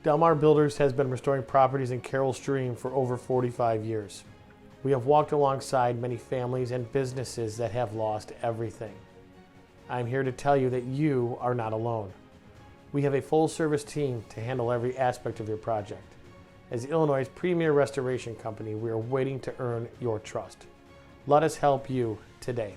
Delmar Builders has been restoring properties in Carroll Stream for over 45 years. We have walked alongside many families and businesses that have lost everything. I'm here to tell you that you are not alone. We have a full-service team to handle every aspect of your project. As Illinois' premier restoration company, we are waiting to earn your trust. Let us help you today.